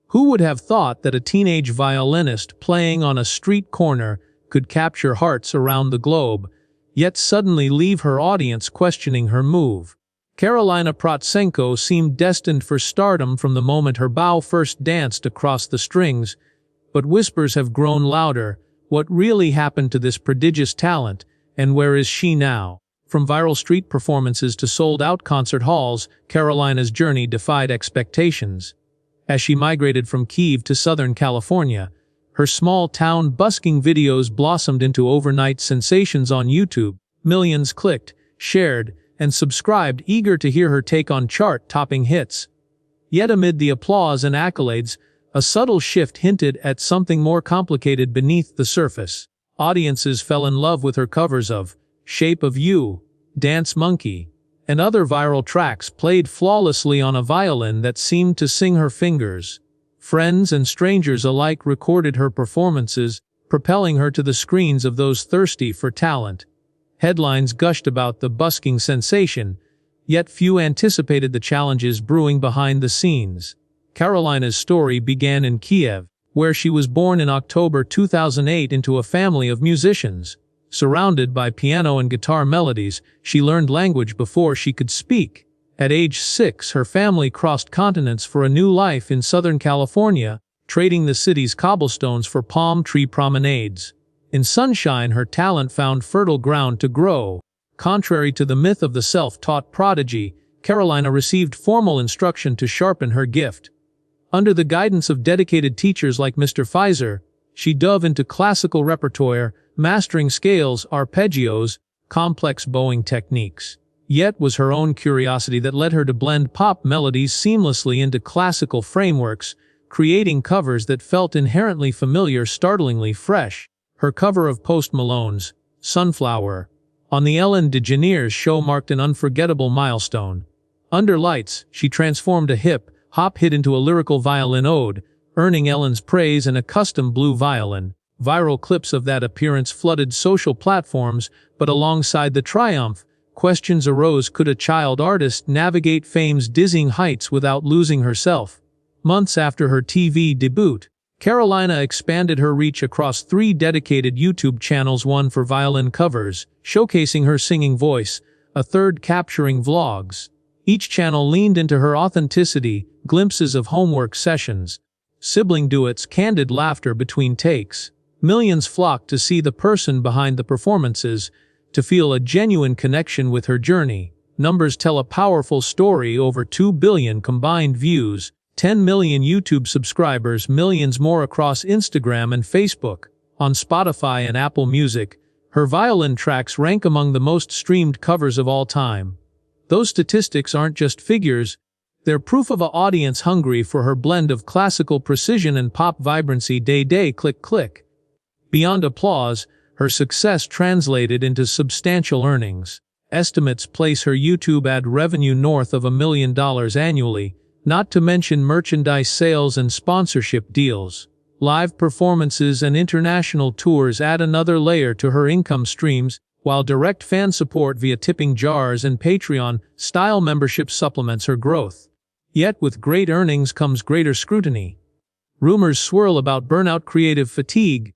Who would have thought that a teenage violinist playing on a street corner could capture hearts around the globe, yet suddenly leave her audience questioning her move? Karolina Protsenko seemed destined for stardom from the moment her bow first danced across the strings, but whispers have grown louder. What really happened to this prodigious talent, and where is she now? From viral street performances to sold-out concert halls, Karolina's journey defied expectations. As she migrated from Kyiv to Southern California, her small-town busking videos blossomed into overnight sensations on YouTube. Millions clicked, shared, and subscribed, eager to hear her take on chart-topping hits. Yet amid the applause and accolades, a subtle shift hinted at something more complicated beneath the surface. Audiences fell in love with her covers of Shape of You, Dance Monkey, and other viral tracks played flawlessly on a violin that seemed to sing her fingers. Friends and strangers alike recorded her performances, propelling her to the screens of those thirsty for talent. Headlines gushed about the busking sensation, yet few anticipated the challenges brewing behind the scenes. Karolina's story began in Kiev, where she was born in October 2008 into a family of musicians. Surrounded by piano and guitar melodies, she learned language before she could speak. At age 6, her family crossed continents for a new life in Southern California, trading the city's cobblestones for palm tree promenades. In sunshine, her talent found fertile ground to grow. Contrary to the myth of the self-taught prodigy, Karolina received formal instruction to sharpen her gift. Under the guidance of dedicated teachers like Mr. Pfizer, she dove into classical repertoire, mastering scales, arpeggios, complex bowing techniques. Yet was her own curiosity that led her to blend pop melodies seamlessly into classical frameworks, creating covers that felt inherently familiar, startlingly fresh. Her cover of Post Malone's Sunflower on the Ellen DeGeneres show marked an unforgettable milestone. Under lights, she transformed a hip-hop hit into a lyrical violin ode, earning Ellen's praise and a custom blue violin. Viral clips of that appearance flooded social platforms, but alongside the triumph, questions arose: could a child artist navigate fame's dizzying heights without losing herself? Months after her TV debut, Karolina expanded her reach across 3 dedicated YouTube channels, one for violin covers, showcasing her singing voice, a third capturing vlogs. Each channel leaned into her authenticity, glimpses of homework sessions, sibling duets, candid laughter between takes. Millions flocked to see the person behind the performances, to feel a genuine connection with her journey. Numbers tell a powerful story: over 2 billion combined views, 10 million YouTube subscribers, millions more across Instagram and Facebook. On Spotify and Apple Music, her violin tracks rank among the most streamed covers of all time. Those statistics aren't just figures, they're proof of an audience hungry for her blend of classical precision and pop vibrancy. Day, click, click. Beyond applause, her success translated into substantial earnings. Estimates place her YouTube ad revenue north of $1 million annually, not to mention merchandise sales and sponsorship deals. Live performances and international tours add another layer to her income streams, while direct fan support via tipping jars and Patreon-style membership supplements her growth. Yet with great earnings comes greater scrutiny. Rumors swirl about burnout, creative fatigue,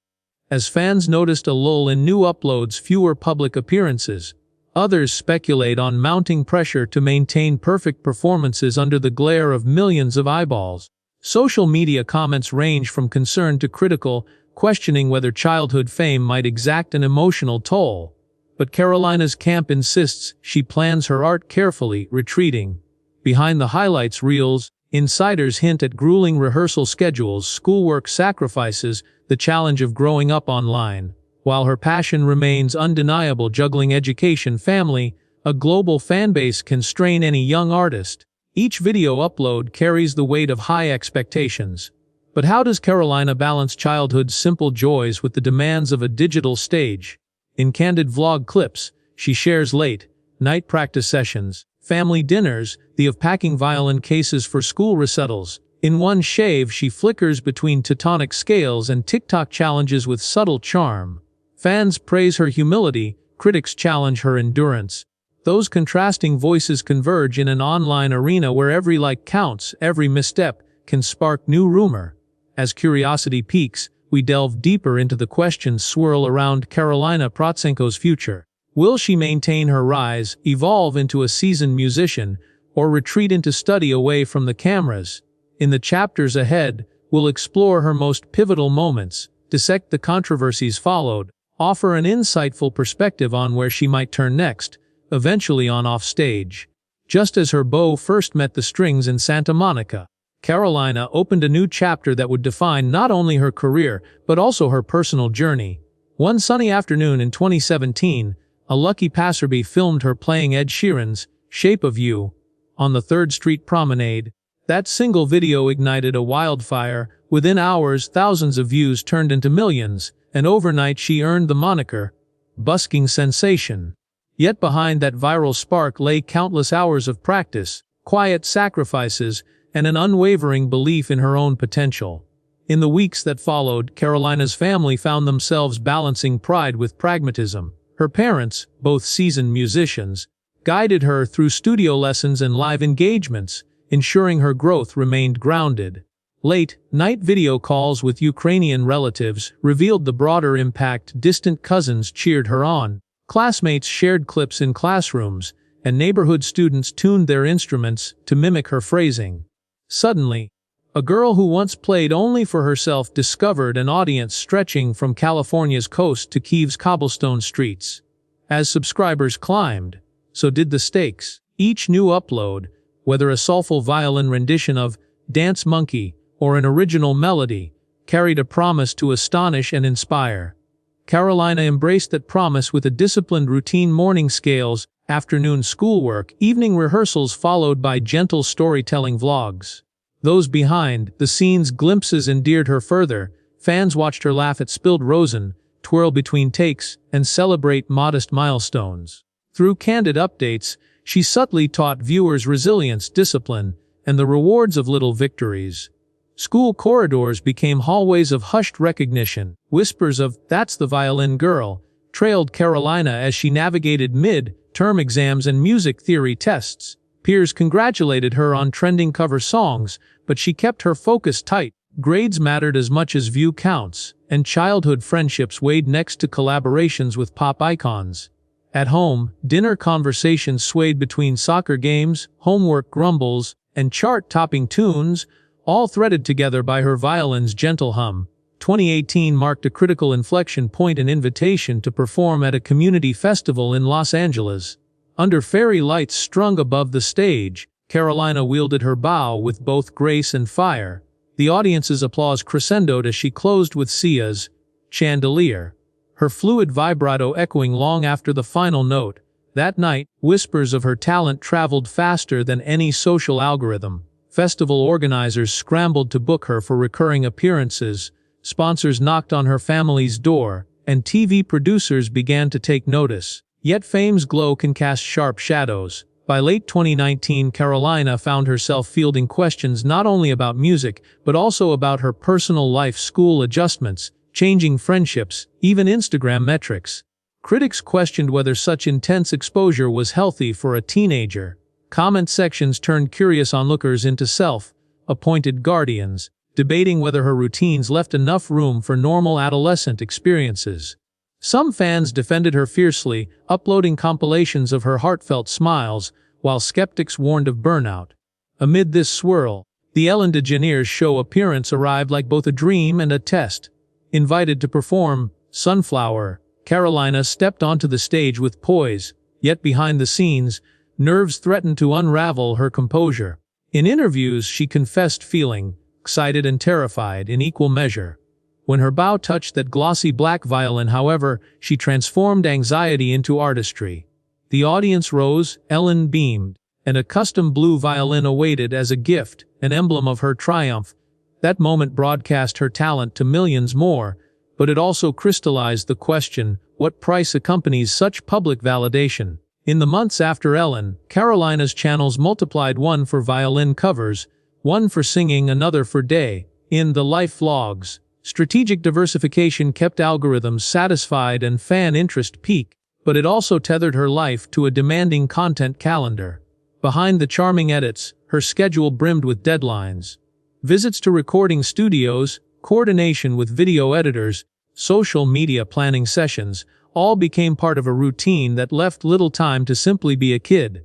as fans noticed a lull in new uploads, fewer public appearances. Others speculate on mounting pressure to maintain perfect performances under the glare of millions of eyeballs. Social media comments range from concerned to critical, questioning whether childhood fame might exact an emotional toll. But Karolina's camp insists she plans her art carefully, retreating behind the highlights reels. Insiders hint at grueling rehearsal schedules, schoolwork sacrifices, the challenge of growing up online. While her passion remains undeniable, juggling education, family, a global fanbase can strain any young artist. Each video upload carries the weight of high expectations. But how does Karolina balance childhood's simple joys with the demands of a digital stage? In candid vlog clips, she shares late-night practice sessions, family dinners, of packing violin cases for school recitals. In one shave, she flickers between tectonic scales and TikTok challenges with subtle charm. Fans praise her humility, critics challenge her endurance. Those contrasting voices converge in an online arena where every like counts, every misstep can spark new rumor. As curiosity peaks, we delve deeper into the questions swirl around Karolina Protsenko's future. Will she maintain her rise, evolve into a seasoned musician, or retreat into study away from the cameras? In the chapters ahead, we'll explore her most pivotal moments, dissect the controversies followed, offer an insightful perspective on where she might turn next, eventually on off stage. Just as her bow first met the strings in Santa Monica, Karolina opened a new chapter that would define not only her career, but also her personal journey. One sunny afternoon in 2017, a lucky passerby filmed her playing Ed Sheeran's Shape of You on the 3rd Street Promenade. That single video ignited a wildfire. Within hours, thousands of views turned into millions, and overnight she earned the moniker busking sensation. Yet behind that viral spark lay countless hours of practice, quiet sacrifices, and an unwavering belief in her own potential. In the weeks that followed, Karolina's family found themselves balancing pride with pragmatism. Her parents, both seasoned musicians, guided her through studio lessons and live engagements, ensuring her growth remained grounded. Late-night video calls with Ukrainian relatives revealed the broader impact. Distant cousins cheered her on, classmates shared clips in classrooms, and neighborhood students tuned their instruments to mimic her phrasing. Suddenly, a girl who once played only for herself discovered an audience stretching from California's coast to Kyiv's cobblestone streets. As subscribers climbed, so did the stakes. Each new upload, whether a soulful violin rendition of Dance Monkey or an original melody, carried a promise to astonish and inspire. Karolina embraced that promise with a disciplined routine: morning scales, afternoon schoolwork, evening rehearsals followed by gentle storytelling vlogs. Those behind the scenes glimpses endeared her further. Fans watched her laugh at spilled rosin, twirl between takes, and celebrate modest milestones. Through candid updates, she subtly taught viewers resilience, discipline, and the rewards of little victories. School corridors became hallways of hushed recognition. Whispers of "That's the violin girl" trailed Karolina as she navigated mid-term exams and music theory tests. Peers congratulated her on trending cover songs, but she kept her focus tight. Grades mattered as much as view counts, and childhood friendships weighed next to collaborations with pop icons. At home, dinner conversations swayed between soccer games, homework grumbles, and chart-topping tunes, all threaded together by her violin's gentle hum. 2018 marked a critical inflection point: an invitation to perform at a community festival in Los Angeles. Under fairy lights strung above the stage, Karolina wielded her bow with both grace and fire. The audience's applause crescendoed as she closed with Sia's Chandelier, her fluid vibrato echoing long after the final note. That night, whispers of her talent traveled faster than any social algorithm. Festival organizers scrambled to book her for recurring appearances, sponsors knocked on her family's door, and TV producers began to take notice. Yet fame's glow can cast sharp shadows. By late 2019, Karolina found herself fielding questions not only about music, but also about her personal life: school adjustments, changing friendships, even Instagram metrics. Critics questioned whether such intense exposure was healthy for a teenager. Comment sections turned curious onlookers into self-appointed guardians, debating whether her routines left enough room for normal adolescent experiences. Some fans defended her fiercely, uploading compilations of her heartfelt smiles, while skeptics warned of burnout. Amid this swirl, the Ellen DeGeneres Show appearance arrived like both a dream and a test. Invited to perform Sunflower, Karolina stepped onto the stage with poise, yet behind the scenes, nerves threatened to unravel her composure. In interviews, she confessed feeling excited and terrified in equal measure. When her bow touched that glossy black violin, however, she transformed anxiety into artistry. The audience rose, Ellen beamed, and a custom blue violin awaited as a gift, an emblem of her triumph. That moment broadcast her talent to millions more, but it also crystallized the question: what price accompanies such public validation? In the months after Ellen, Karolina's channels multiplied: one for violin covers, one for singing, another for day in the life vlogs. Strategic diversification kept algorithms satisfied and fan interest peaked, but it also tethered her life to a demanding content calendar. Behind the charming edits, her schedule brimmed with deadlines. Visits to recording studios, coordination with video editors, social media planning sessions, all became part of a routine that left little time to simply be a kid.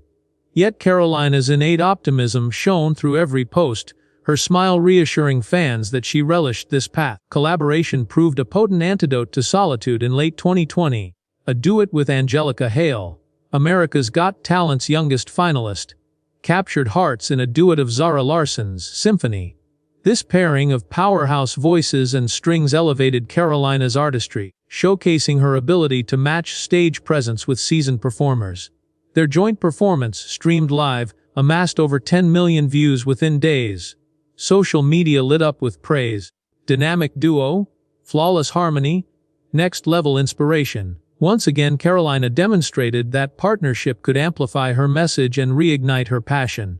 Yet Karolina's innate optimism shone through every post, her smile reassuring fans that she relished this path. Collaboration proved a potent antidote to solitude in late 2020. A duet with Angelica Hale, America's Got Talent's youngest finalist, captured hearts in a duet of Zara Larsson's Symphony. This pairing of powerhouse voices and strings elevated Karolina's artistry, showcasing her ability to match stage presence with seasoned performers. Their joint performance, streamed live, amassed over 10 million views within days. Social media lit up with praise. Dynamic duo, flawless harmony, next-level inspiration. Once again, Karolina demonstrated that partnership could amplify her message and reignite her passion.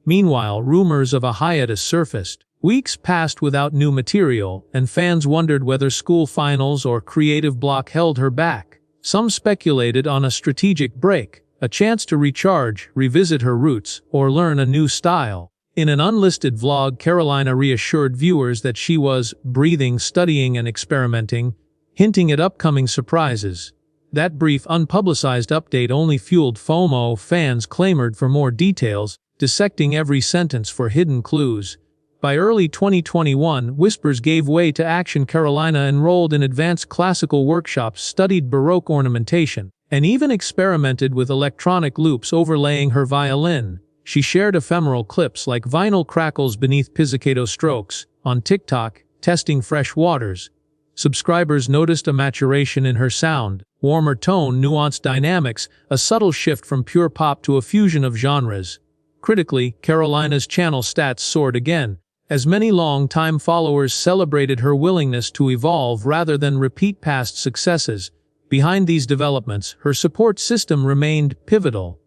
Meanwhile, rumors of a hiatus surfaced. Weeks passed without new material, and fans wondered whether school finals or creative block held her back. Some speculated on a strategic break, a chance to recharge, revisit her roots, or learn a new style. In an unlisted vlog, Karolina reassured viewers that she was breathing, studying, and experimenting, hinting at upcoming surprises. That brief, unpublicized update only fueled FOMO. Fans clamored for more details, dissecting every sentence for hidden clues. By early 2021, whispers gave way to action. Karolina enrolled in advanced classical workshops, studied Baroque ornamentation, and even experimented with electronic loops overlaying her violin. She shared ephemeral clips like vinyl crackles beneath pizzicato strokes on TikTok, testing fresh waters. Subscribers noticed a maturation in her sound, warmer tone, nuanced dynamics, a subtle shift from pure pop to a fusion of genres. Critically, Karolina's channel stats soared again, as many long-time followers celebrated her willingness to evolve rather than repeat past successes. Behind these developments, her support system remained pivotal.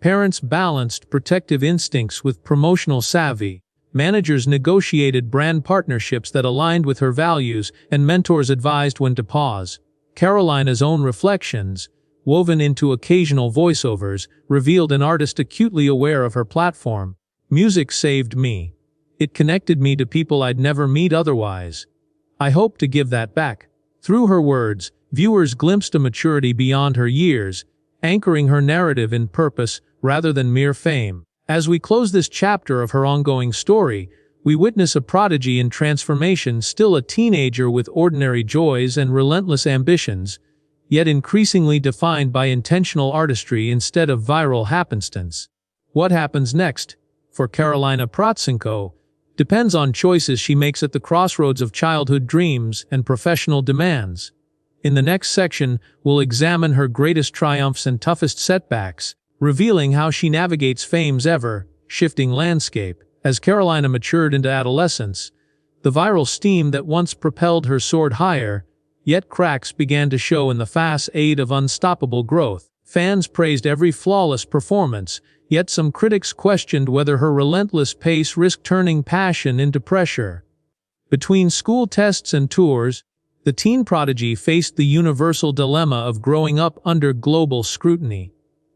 Parents balanced protective instincts with promotional savvy. Managers negotiated brand partnerships that aligned with her values, and mentors advised when to pause. Karolina's own reflections, woven into occasional voiceovers, revealed an artist acutely aware of her platform. Music saved me. It connected me to people I'd never meet otherwise. I hope to give that back. Through her words, viewers glimpsed a maturity beyond her years, anchoring her narrative in purpose rather than mere fame. As we close this chapter of her ongoing story, we witness a prodigy in transformation, still a teenager with ordinary joys and relentless ambitions, yet increasingly defined by intentional artistry instead of viral happenstance. What happens next for Karolina Protsenko depends on choices she makes at the crossroads of childhood dreams and professional demands. In the next section, we'll examine her greatest triumphs and toughest setbacks, revealing how she navigates fame's ever-shifting landscape. As Karolina matured into adolescence, the viral steam that once propelled her soared higher, yet cracks began to show in the facade of unstoppable growth. Fans praised every flawless performance, yet some critics questioned whether her relentless pace risked turning passion into pressure. Between school tests and tours, the teen prodigy faced the universal dilemma of growing up under global scrutiny.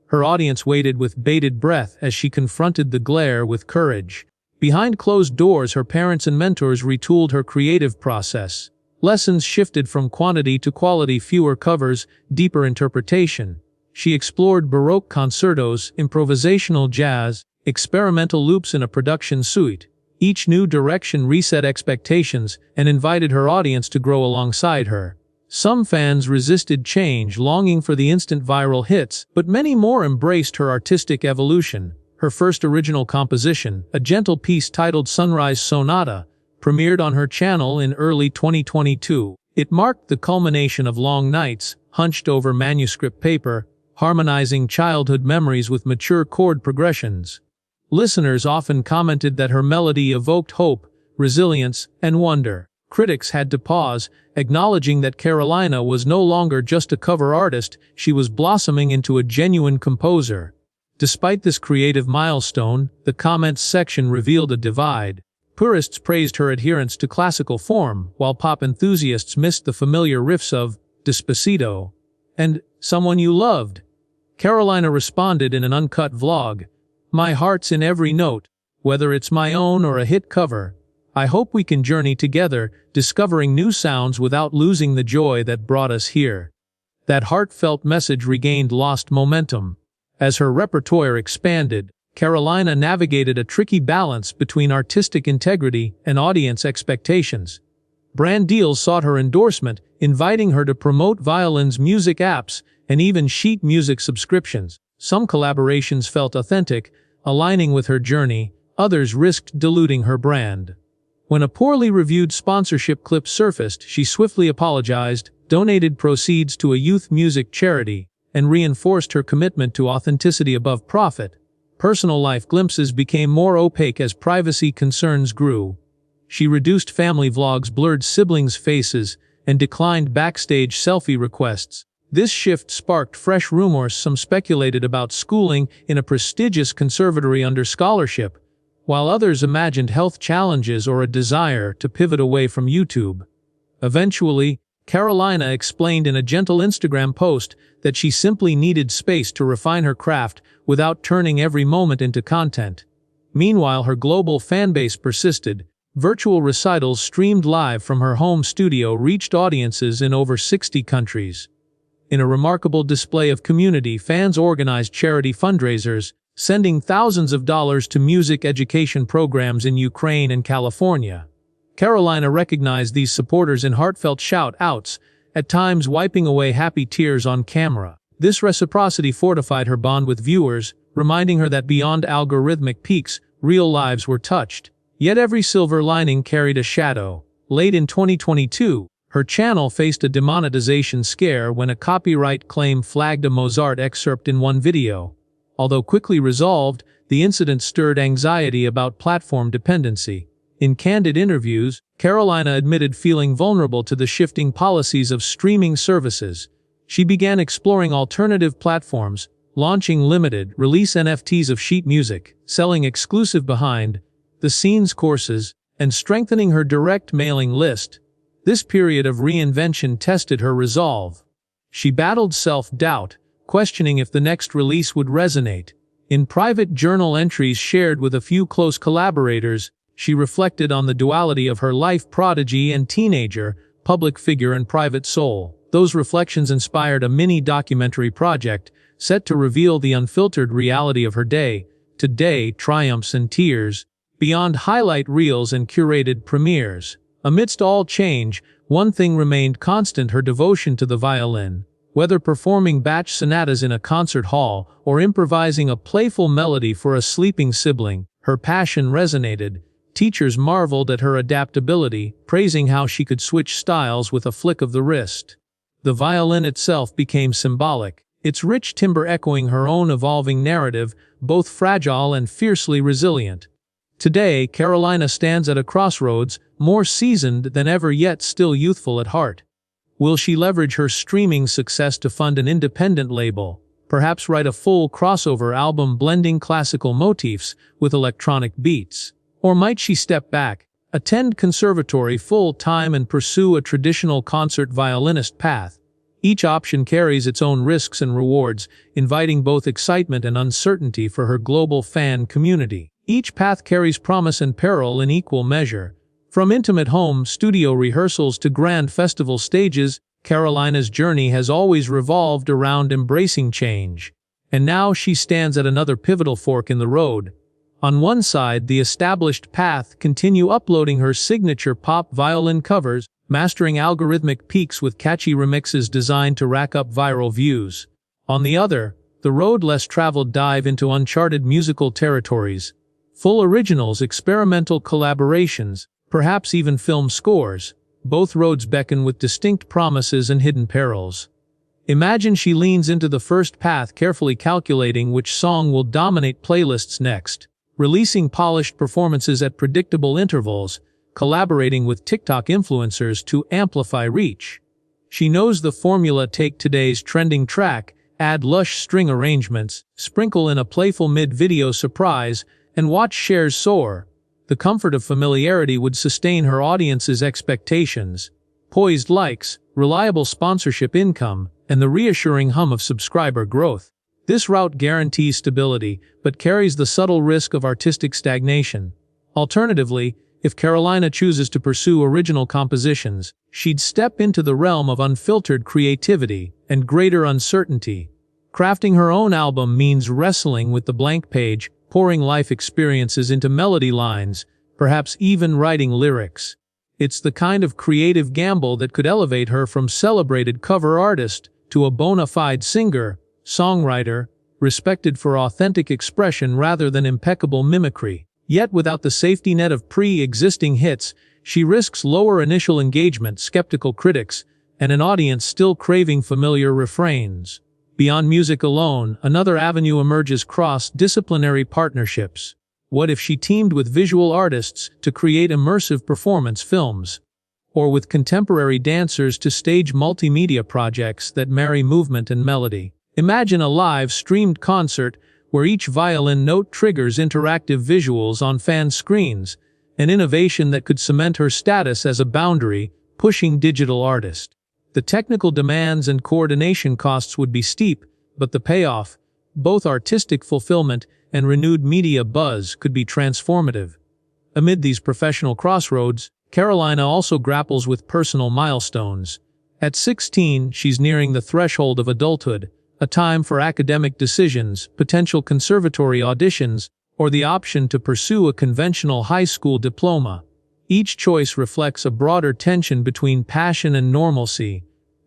Her audience waited with bated breath as she confronted the glare with courage. Behind closed doors, her parents and mentors retooled her creative process. Lessons shifted from quantity to quality, fewer covers, deeper interpretation. She explored Baroque concertos, improvisational jazz, experimental loops in a production suite. Each new direction reset expectations and invited her audience to grow alongside her. Some fans resisted change, longing for the instant viral hits, but many more embraced her artistic evolution. Her first original composition, a gentle piece titled Sunrise Sonata, premiered on her channel in early 2022. It marked the culmination of long nights, hunched over manuscript paper, harmonizing childhood memories with mature chord progressions. Listeners often commented that her melody evoked hope, resilience, and wonder. Critics had to pause, acknowledging that Karolina was no longer just a cover artist, she was blossoming into a genuine composer. Despite this creative milestone, the comments section revealed a divide. Purists praised her adherence to classical form, while pop enthusiasts missed the familiar riffs of Despacito and Someone You Loved. Karolina responded in an uncut vlog, "My heart's in every note, whether it's my own or a hit cover. I hope we can journey together, discovering new sounds without losing the joy that brought us here." That heartfelt message regained lost momentum. As her repertoire expanded, Karolina navigated a tricky balance between artistic integrity and audience expectations. Brand deals sought her endorsement, inviting her to promote Violin's music apps and even sheet music subscriptions. Some collaborations felt authentic, aligning with her journey, others risked diluting her brand. When a poorly reviewed sponsorship clip surfaced, she swiftly apologized, donated proceeds to a youth music charity, and reinforced her commitment to authenticity above profit. Personal life glimpses became more opaque as privacy concerns grew. She reduced family vlogs, blurred siblings' faces, and declined backstage selfie requests. This shift sparked fresh rumors. Some speculated about schooling in a prestigious conservatory under scholarship, while others imagined health challenges or a desire to pivot away from YouTube. Eventually, Karolina explained in a gentle Instagram post that she simply needed space to refine her craft without turning every moment into content. Meanwhile, her global fanbase persisted. Virtual recitals streamed live from her home studio reached audiences in over 60 countries. In a remarkable display of community, fans organized charity fundraisers, sending thousands of dollars to music education programs in Ukraine and California. Karolina recognized these supporters in heartfelt shout-outs, at times wiping away happy tears on camera. This reciprocity fortified her bond with viewers, reminding her that beyond algorithmic peaks, real lives were touched. Yet every silver lining carried a shadow. Late in 2022, her channel faced a demonetization scare when a copyright claim flagged a Mozart excerpt in one video. Although quickly resolved, the incident stirred anxiety about platform dependency. In candid interviews, Karolina admitted feeling vulnerable to the shifting policies of streaming services. She began exploring alternative platforms, launching limited release NFTs of sheet music, selling exclusive behind-the-scenes courses, and strengthening her direct mailing list. This period of reinvention tested her resolve. She battled self-doubt, questioning if the next release would resonate. In private journal entries shared with a few close collaborators, she reflected on the duality of her life: prodigy and teenager, public figure and private soul. Those reflections inspired a mini-documentary project, set to reveal the unfiltered reality of her day-to-day triumphs and tears, beyond highlight reels and curated premieres. Amidst all change, one thing remained constant: her devotion to the violin. Whether performing Bach sonatas in a concert hall or improvising a playful melody for a sleeping sibling, her passion resonated. Teachers marveled at her adaptability, praising how she could switch styles with a flick of the wrist. The violin itself became symbolic, its rich timbre echoing her own evolving narrative, both fragile and fiercely resilient. Today, Karolina stands at a crossroads, more seasoned than ever yet still youthful at heart. Will she leverage her streaming success to fund an independent label, perhaps write a full crossover album blending classical motifs with electronic beats? Or might she step back, attend conservatory full-time and pursue a traditional concert violinist path? Each option carries its own risks and rewards, inviting both excitement and uncertainty for her global fan community. Each path carries promise and peril in equal measure. From intimate home studio rehearsals to grand festival stages, Karolina's journey has always revolved around embracing change. And now she stands at another pivotal fork in the road. On one side, the established path continue uploading her signature pop violin covers, mastering algorithmic peaks with catchy remixes designed to rack up viral views. On the other, the road less traveled dive into uncharted musical territories. Full originals, experimental collaborations, perhaps even film scores. Both roads beckon with distinct promises and hidden perils. Imagine she leans into the first path, carefully calculating which song will dominate playlists next. Releasing polished performances at predictable intervals, collaborating with TikTok influencers to amplify reach. She knows the formula: take today's trending track, add lush string arrangements, sprinkle in a playful mid-video surprise, and watch shares soar. The comfort of familiarity would sustain her audience's expectations. Poised likes, reliable sponsorship income, and the reassuring hum of subscriber growth. This route guarantees stability, but carries the subtle risk of artistic stagnation. Alternatively, If Karolina chooses to pursue original compositions, she'd step into the realm of unfiltered creativity and greater uncertainty. Crafting her own album means wrestling with the blank page, pouring life experiences into melody lines, perhaps even writing lyrics. It's the kind of creative gamble that could elevate her from celebrated cover artist to a bona fide singer, songwriter, respected for authentic expression rather than impeccable mimicry. Yet without the safety net of pre-existing hits, she risks lower initial engagement, skeptical critics, and an audience still craving familiar refrains. Beyond music alone, another avenue emerges: cross-disciplinary partnerships. What if she teamed with visual artists to create immersive performance films? Or with contemporary dancers to stage multimedia projects that marry movement and melody? Imagine a live streamed concert where each violin note triggers interactive visuals on fan screens, an innovation that could cement her status as a boundary-pushing digital artist. The technical demands and coordination costs would be steep, but the payoff, both artistic fulfillment and renewed media buzz, could be transformative. Amid these professional crossroads, Karolina also grapples with personal milestones. At 16, she's nearing the threshold of adulthood, a time for academic decisions, potential conservatory auditions, or the option to pursue a conventional high school diploma. Each choice reflects a broader tension between passion and normalcy.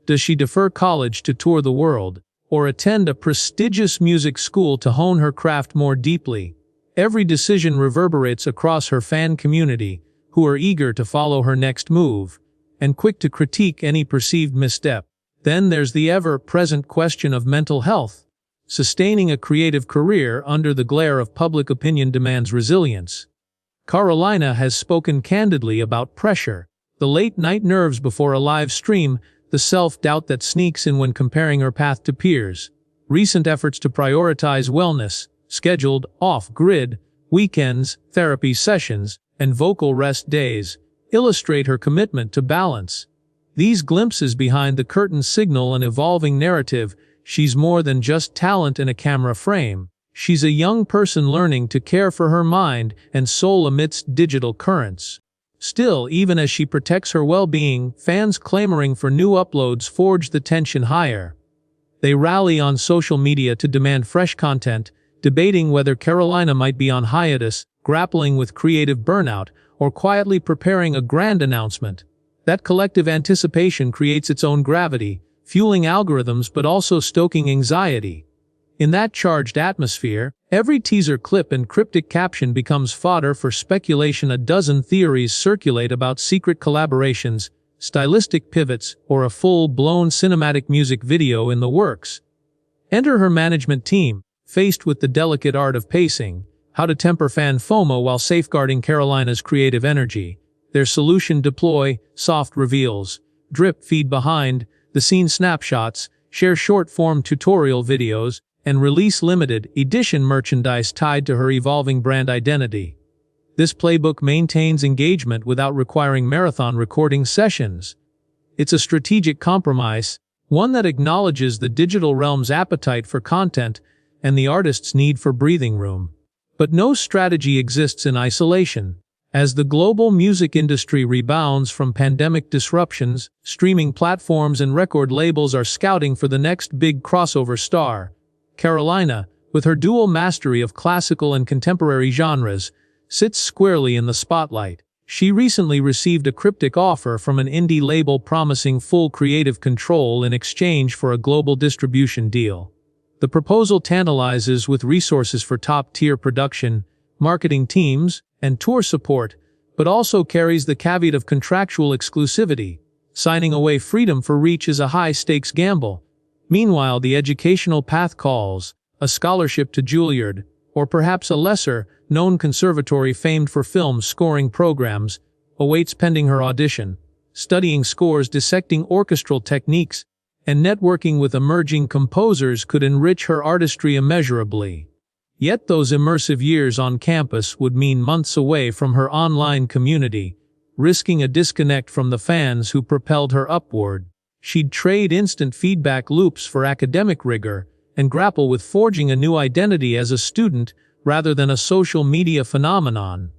Does she defer college to tour the world, or attend a prestigious music school to hone her craft more deeply? Every decision reverberates across her fan community, who are eager to follow her next move, and quick to critique any perceived misstep. Then there's the ever-present question of mental health. Sustaining a creative career under the glare of public opinion demands resilience. Karolina has spoken candidly about pressure, the late-night nerves before a live stream, the self-doubt that sneaks in when comparing her path to peers. Recent efforts to prioritize wellness, scheduled off-grid weekends, therapy sessions, and vocal rest days, illustrate her commitment to balance. These glimpses behind the curtain signal an evolving narrative. She's more than just talent in a camera frame. She's a young person learning to care for her mind and soul amidst digital currents. Still, even as she protects her well-being, fans clamoring for new uploads forge the tension higher. They rally on social media to demand fresh content, debating whether Karolina might be on hiatus, grappling with creative burnout, or quietly preparing a grand announcement. That collective anticipation creates its own gravity, fueling algorithms but also stoking anxiety. In that charged atmosphere, every teaser clip and cryptic caption becomes fodder for speculation. A dozen theories circulate about secret collaborations, stylistic pivots, or a full-blown cinematic music video in the works. Enter her management team, faced with the delicate art of pacing, how to temper fan FOMO while safeguarding Karolina's creative energy. Their solution: deploy soft reveals, drip feed behind the scene snapshots, share short-form tutorial videos, and release limited edition merchandise tied to her evolving brand identity. This playbook maintains engagement without requiring marathon recording sessions. It's a strategic compromise, one that acknowledges the digital realm's appetite for content and the artist's need for breathing room. But no strategy exists in isolation. As the global music industry rebounds from pandemic disruptions, streaming platforms and record labels are scouting for the next big crossover star. Karolina, with her dual mastery of classical and contemporary genres, sits squarely in the spotlight. She recently received a cryptic offer from an indie label promising full creative control in exchange for a global distribution deal. The proposal tantalizes with resources for top-tier production, marketing teams, and tour support, but also carries the caveat of contractual exclusivity. Signing away freedom for reach is a high-stakes gamble. Meanwhile, the educational path calls: a scholarship to Juilliard, or perhaps a lesser-known conservatory famed for film scoring programs, awaits pending her audition. Studying scores, dissecting orchestral techniques, and networking with emerging composers could enrich her artistry immeasurably. Yet those immersive years on campus would mean months away from her online community, risking a disconnect from the fans who propelled her upward. She'd trade instant feedback loops for academic rigor and grapple with forging a new identity as a student rather than a social media phenomenon.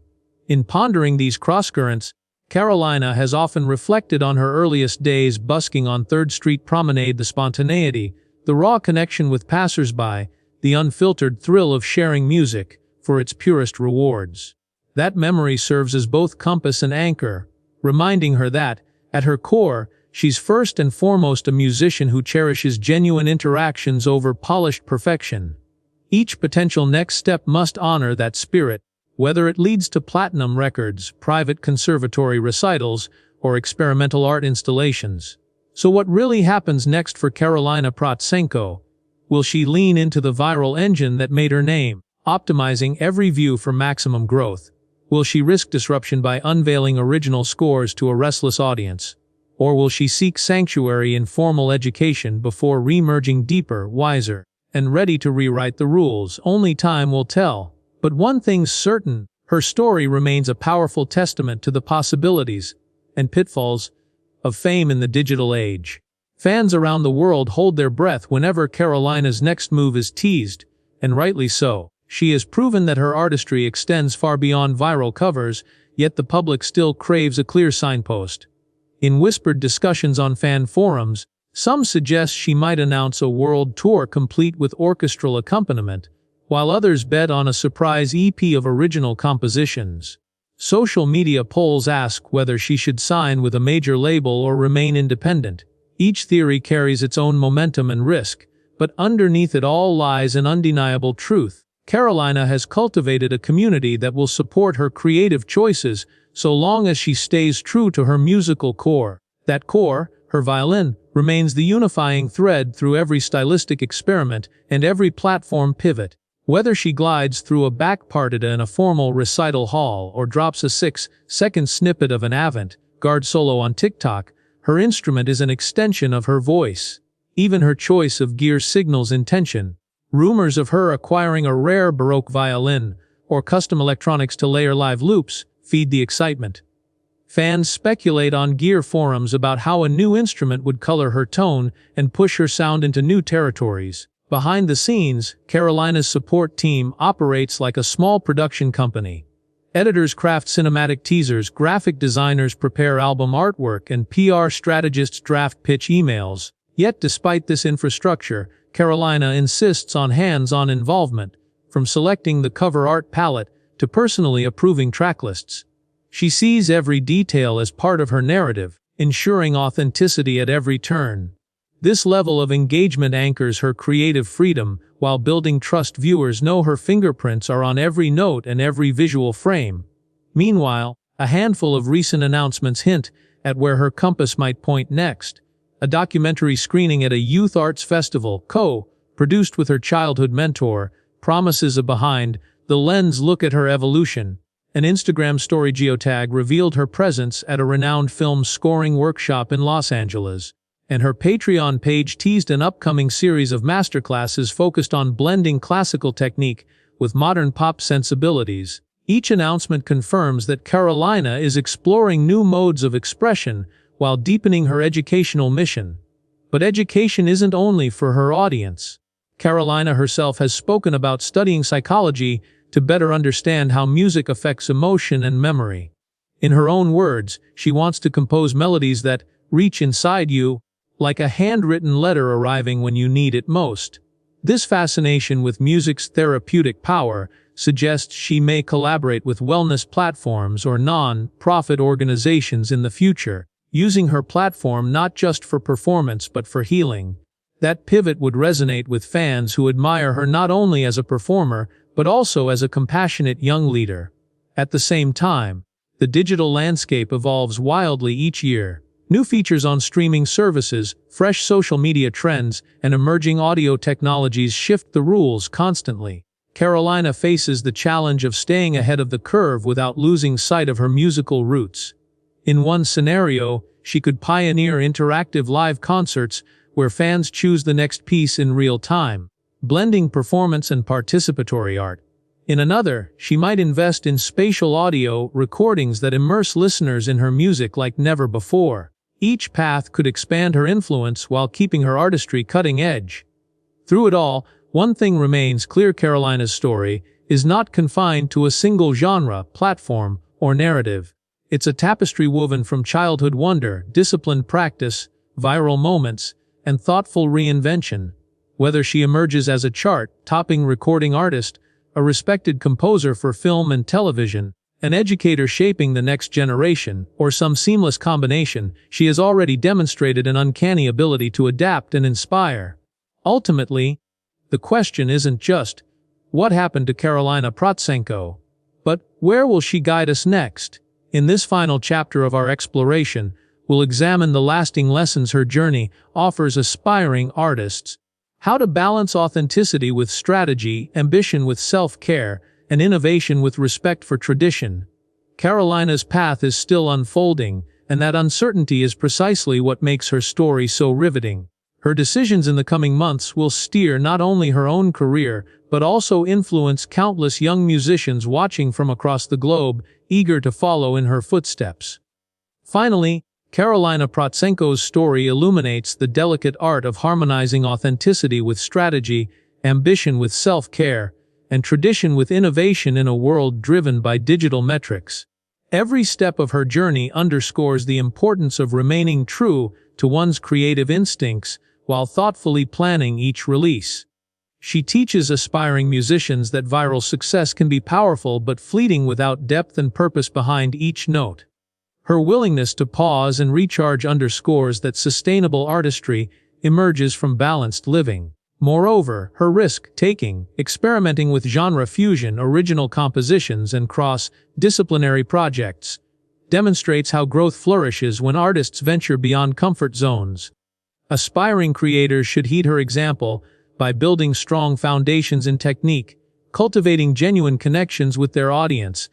In pondering these crosscurrents, Karolina has often reflected on her earliest days busking on 3rd Street Promenade, the spontaneity, the raw connection with passers-by, the unfiltered thrill of sharing music for its purest rewards. That memory serves as both compass and anchor, reminding her that, at her core, she's first and foremost a musician who cherishes genuine interactions over polished perfection. Each potential next step must honor that spirit, whether it leads to platinum records, private conservatory recitals, or experimental art installations. So what really happens next for Karolina Protsenko? Will she lean into the viral engine that made her name, optimizing every view for maximum growth? Will she risk disruption by unveiling original scores to a restless audience? Or will she seek sanctuary in formal education before re-emerging deeper, wiser, and ready to rewrite the rules? Only time will tell. But one thing's certain, her story remains a powerful testament to the possibilities and pitfalls of fame in the digital age. Fans around the world hold their breath whenever Karolina's next move is teased, and rightly so. She has proven that her artistry extends far beyond viral covers, yet the public still craves a clear signpost. In whispered discussions on fan forums, some suggest she might announce a world tour complete with orchestral accompaniment, while others bet on a surprise EP of original compositions. Social media polls ask whether she should sign with a major label or remain independent. Each theory carries its own momentum and risk, but underneath it all lies an undeniable truth. Karolina has cultivated a community that will support her creative choices so long as she stays true to her musical core. That core, her violin, remains the unifying thread through every stylistic experiment and every platform pivot. Whether she glides through a back partita in a formal recital hall or drops a 6-second snippet of an avant-garde solo on TikTok, her instrument is an extension of her voice. Even her choice of gear signals intention. Rumors of her acquiring a rare Baroque violin or custom electronics to layer live loops feed the excitement. Fans speculate on gear forums about how a new instrument would color her tone and push her sound into new territories. Behind the scenes, Karolina's support team operates like a small production company. Editors craft cinematic teasers, graphic designers prepare album artwork, and PR strategists draft pitch emails. Yet despite this infrastructure, Karolina insists on hands-on involvement, from selecting the cover art palette to personally approving tracklists. She sees every detail as part of her narrative, ensuring authenticity at every turn. This level of engagement anchors her creative freedom, while building trust. Viewers know her fingerprints are on every note and every visual frame. Meanwhile, a handful of recent announcements hint at where her compass might point next. A documentary screening at a youth arts festival, co-produced with her childhood mentor, promises a behind-the-lens look at her evolution. An Instagram story geotag revealed her presence at a renowned film scoring workshop in Los Angeles. And her Patreon page teased an upcoming series of masterclasses focused on blending classical technique with modern pop sensibilities. Each announcement confirms that Karolina is exploring new modes of expression while deepening her educational mission. But education isn't only for her audience. Karolina herself has spoken about studying psychology to better understand how music affects emotion and memory. In her own words, she wants to compose melodies that reach inside you, like a handwritten letter arriving when you need it most. This fascination with music's therapeutic power suggests she may collaborate with wellness platforms or non-profit organizations in the future, using her platform not just for performance but for healing. That pivot would resonate with fans who admire her not only as a performer, but also as a compassionate young leader. At the same time, the digital landscape evolves wildly each year. New features on streaming services, fresh social media trends, and emerging audio technologies shift the rules constantly. Karolina faces the challenge of staying ahead of the curve without losing sight of her musical roots. In one scenario, she could pioneer interactive live concerts where fans choose the next piece in real time, blending performance and participatory art. In another, she might invest in spatial audio recordings that immerse listeners in her music like never before. Each path could expand her influence while keeping her artistry cutting edge. Through it all, one thing remains clear: Karolina's story is not confined to a single genre, platform, or narrative. It's a tapestry woven from childhood wonder, disciplined practice, viral moments, and thoughtful reinvention. Whether she emerges as a chart-topping recording artist, a respected composer for film and television, an educator shaping the next generation, or some seamless combination, she has already demonstrated an uncanny ability to adapt and inspire. Ultimately, the question isn't just, what happened to Karolina Protsenko? But, where will she guide us next? In this final chapter of our exploration, we'll examine the lasting lessons her journey offers aspiring artists. How to balance authenticity with strategy, ambition with self-care, and innovation with respect for tradition. Karolina's path is still unfolding, and that uncertainty is precisely what makes her story so riveting. Her decisions in the coming months will steer not only her own career, but also influence countless young musicians watching from across the globe, eager to follow in her footsteps. Finally, Karolina Protsenko's story illuminates the delicate art of harmonizing authenticity with strategy, ambition with self-care, and tradition with innovation in a world driven by digital metrics. Every step of her journey underscores the importance of remaining true to one's creative instincts while thoughtfully planning each release. She teaches aspiring musicians that viral success can be powerful but fleeting without depth and purpose behind each note. Her willingness to pause and recharge underscores that sustainable artistry emerges from balanced living. Moreover, her risk-taking, experimenting with genre fusion, original compositions, and cross-disciplinary projects, demonstrates how growth flourishes when artists venture beyond comfort zones. Aspiring creators should heed her example by building strong foundations in technique, cultivating genuine connections with their audience,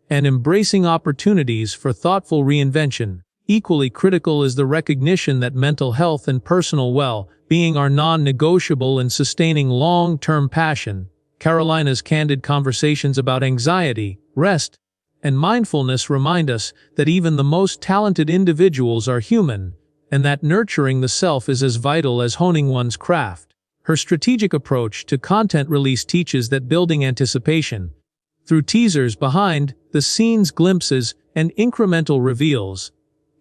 and embracing opportunities for thoughtful reinvention. Equally critical is the recognition that mental health and personal well-being are non-negotiable in sustaining long-term passion. Karolina's candid conversations about anxiety, rest, and mindfulness remind us that even the most talented individuals are human, and that nurturing the self is as vital as honing one's craft. Her strategic approach to content release teaches that building anticipation, through teasers, behind-the-scenes glimpses, and incremental reveals,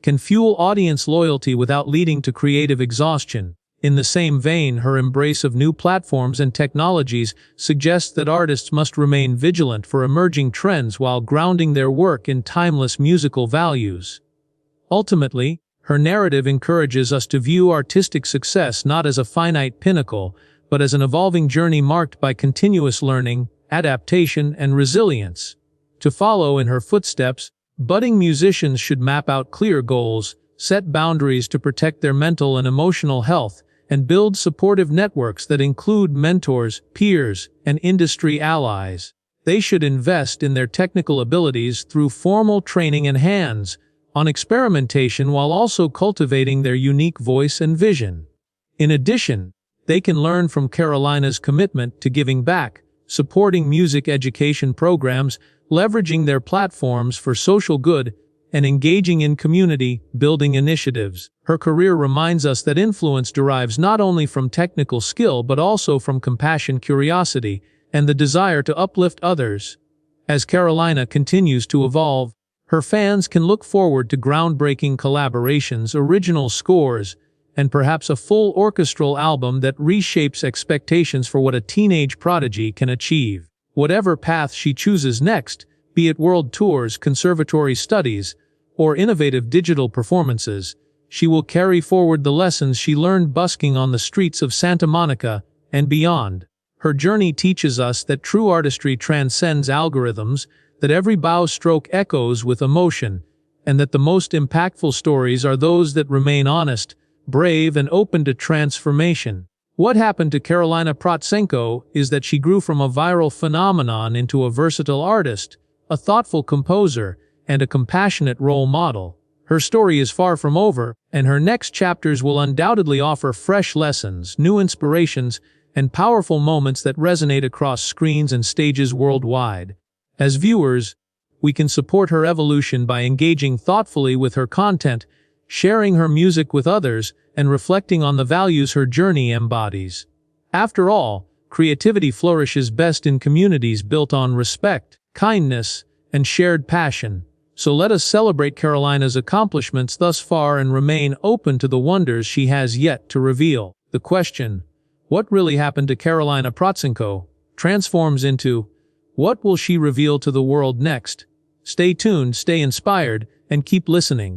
can fuel audience loyalty without leading to creative exhaustion. In the same vein, her embrace of new platforms and technologies suggests that artists must remain vigilant for emerging trends while grounding their work in timeless musical values. Ultimately, her narrative encourages us to view artistic success not as a finite pinnacle, but as an evolving journey marked by continuous learning, adaptation, and resilience. To follow in her footsteps, budding musicians should map out clear goals, set boundaries to protect their mental and emotional health, and build supportive networks that include mentors, peers, and industry allies. They should invest in their technical abilities through formal training and hands-on experimentation while also cultivating their unique voice and vision. In addition, they can learn from Karolina's commitment to giving back, supporting music education programs, leveraging their platforms for social good, and engaging in community-building initiatives. Her career reminds us that influence derives not only from technical skill but also from compassion, curiosity, and the desire to uplift others. As Karolina continues to evolve, her fans can look forward to groundbreaking collaborations, original scores, and perhaps a full orchestral album that reshapes expectations for what a teenage prodigy can achieve. Whatever path she chooses next, be it world tours, conservatory studies, or innovative digital performances, she will carry forward the lessons she learned busking on the streets of Santa Monica and beyond. Her journey teaches us that true artistry transcends algorithms, that every bow stroke echoes with emotion, and that the most impactful stories are those that remain honest, brave, and open to transformation. What happened to Karolina Protsenko is that she grew from a viral phenomenon into a versatile artist, a thoughtful composer, and a compassionate role model. Her story is far from over, and her next chapters will undoubtedly offer fresh lessons, new inspirations, and powerful moments that resonate across screens and stages worldwide. As viewers, we can support her evolution by engaging thoughtfully with her content, sharing her music with others, and reflecting on the values her journey embodies. After all, creativity flourishes best in communities built on respect, kindness, and shared passion. So let us celebrate Karolina's accomplishments thus far and remain open to the wonders she has yet to reveal. The question, what really happened to Karolina Protsenko, transforms into, what will she reveal to the world next? Stay tuned, stay inspired, and keep listening.